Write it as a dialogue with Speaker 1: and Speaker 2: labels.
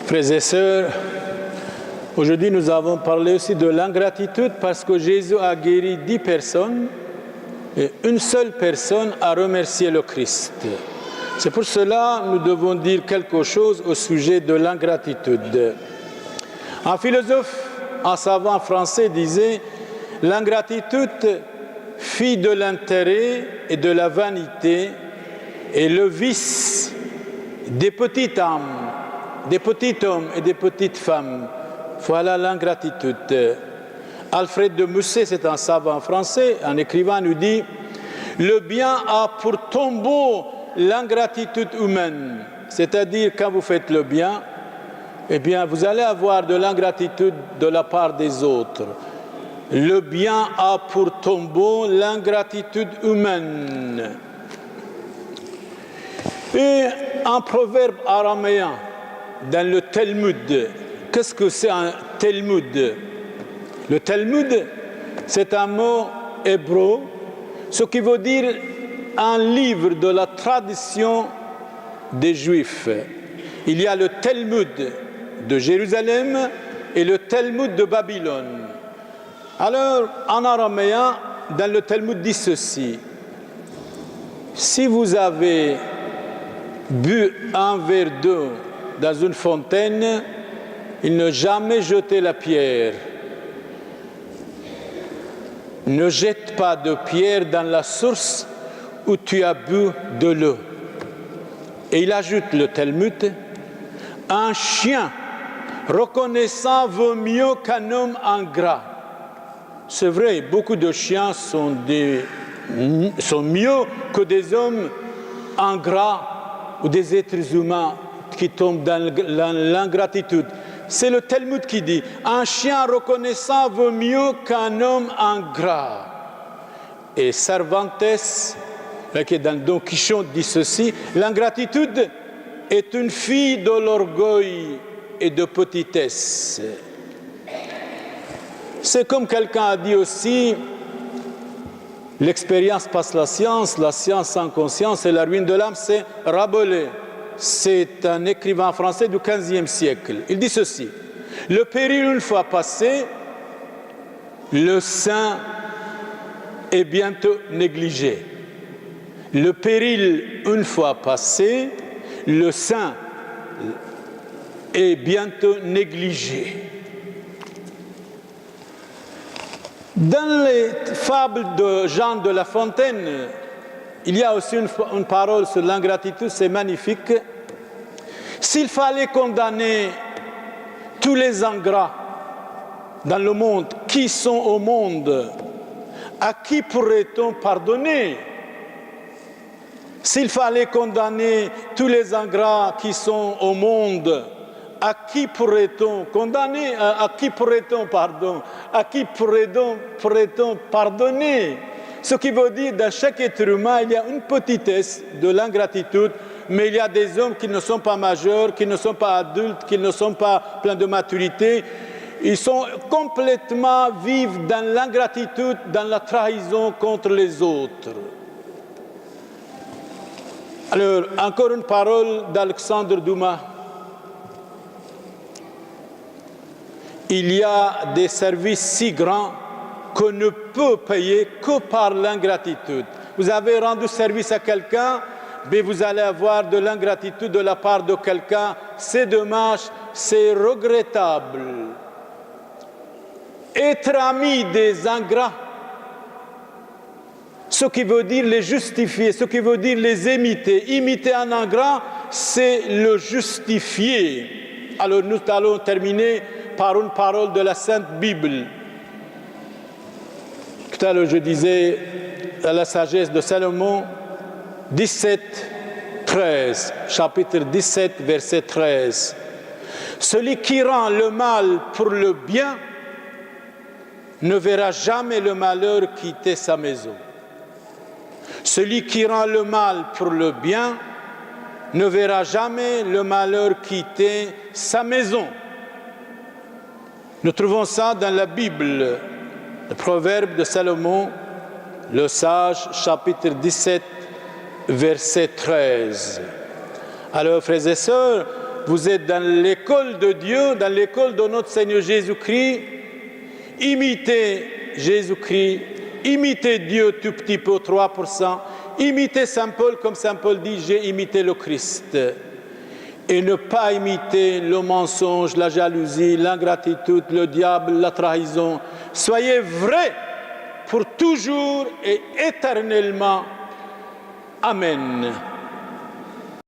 Speaker 1: Frères et sœurs, aujourd'hui nous avons parlé aussi de l'ingratitude parce que Jésus a guéri 10 personnes et une seule personne a remercié le Christ. C'est pour cela que nous devons dire quelque chose au sujet de l'ingratitude. Un philosophe, un savant français disait « L'ingratitude, fille de l'intérêt et de la vanité, est le vice des petites âmes, des petits hommes et des petites femmes. Voilà l'ingratitude. » Alfred de Musset, c'est un savant français, un écrivain, nous dit « Le bien a pour tombeau l'ingratitude humaine. » C'est-à-dire, quand vous faites le bien, eh bien, vous allez avoir de l'ingratitude de la part des autres. Le bien a pour tombeau l'ingratitude humaine. Et un proverbe araméen dans le Talmud. Qu'est-ce que c'est un Talmud? Le Talmud, c'est un mot hébreu, ce qui veut dire un livre de la tradition des Juifs. Il y a le Talmud de Jérusalem et le Talmud de Babylone. Alors, en araméen, dans le Talmud dit ceci: si vous avez bu un verre d'eau dans une fontaine, il ne jamais jeter la pierre. Ne jette pas de pierre dans la source où tu as bu de l'eau. Et il ajoute le Talmud: un chien reconnaissant vaut mieux qu'un homme ingrat. C'est vrai, beaucoup de chiens sont mieux que des hommes ingrats ou des êtres humains qui tombent dans l'ingratitude. C'est le Talmud qui dit « Un chien reconnaissant vaut mieux qu'un homme ingrat ». Et Cervantes, qui est dans Don Quichotte, dit ceci: « L'ingratitude est une fille de l'orgueil et de petitesse ». C'est comme quelqu'un a dit aussi, l'expérience passe la science sans conscience et la ruine de l'âme, c'est Rabelais. C'est un écrivain français du XVe siècle. Il dit ceci: le péril une fois passé, le saint est bientôt négligé. Le péril une fois passé, le saint est bientôt négligé. Dans les fables de Jean de La Fontaine, il y a aussi une parole sur l'ingratitude, c'est magnifique. S'il fallait condamner tous les ingrats dans le monde, qui sont au monde, à qui pourrait-on pardonner? S'il fallait condamner tous les ingrats qui sont au monde, à qui pourrait-on condamner? À qui pourrait-on pardonner? Ce qui veut dire, dans chaque être humain, il y a une petitesse de l'ingratitude, mais il y a des hommes qui ne sont pas majeurs, qui ne sont pas adultes, qui ne sont pas pleins de maturité. Ils sont complètement vivent dans l'ingratitude, dans la trahison contre les autres. Alors, encore une parole d'Alexandre Dumas. Il y a des services si grands qu'on ne peut payer que par l'ingratitude. Vous avez rendu service à quelqu'un, mais vous allez avoir de l'ingratitude de la part de quelqu'un. C'est dommage, c'est regrettable. Être ami des ingrats, ce qui veut dire les justifier, ce qui veut dire les imiter. Imiter un ingrat, c'est le justifier. Alors nous allons terminer par une parole de la Sainte Bible. Tout à l'heure, je disais à la sagesse de Salomon, 13, chapitre 17, verset 13. Celui qui rend le mal pour le bien ne verra jamais le malheur quitter sa maison. Celui qui rend le mal pour le bien ne verra jamais le malheur quitter sa maison. Nous trouvons ça dans la Bible, le Proverbe de Salomon, le sage, chapitre 17, verset 13. Alors, frères et sœurs, vous êtes dans l'école de Dieu, dans l'école de notre Seigneur Jésus-Christ. Imitez Jésus-Christ, imitez Dieu tout petit peu, 3%. Imitez Saint Paul, comme Saint Paul dit, j'ai imité le Christ. Et ne pas imiter le mensonge, la jalousie, l'ingratitude, le diable, la trahison. Soyez vrais pour toujours et éternellement. Amen.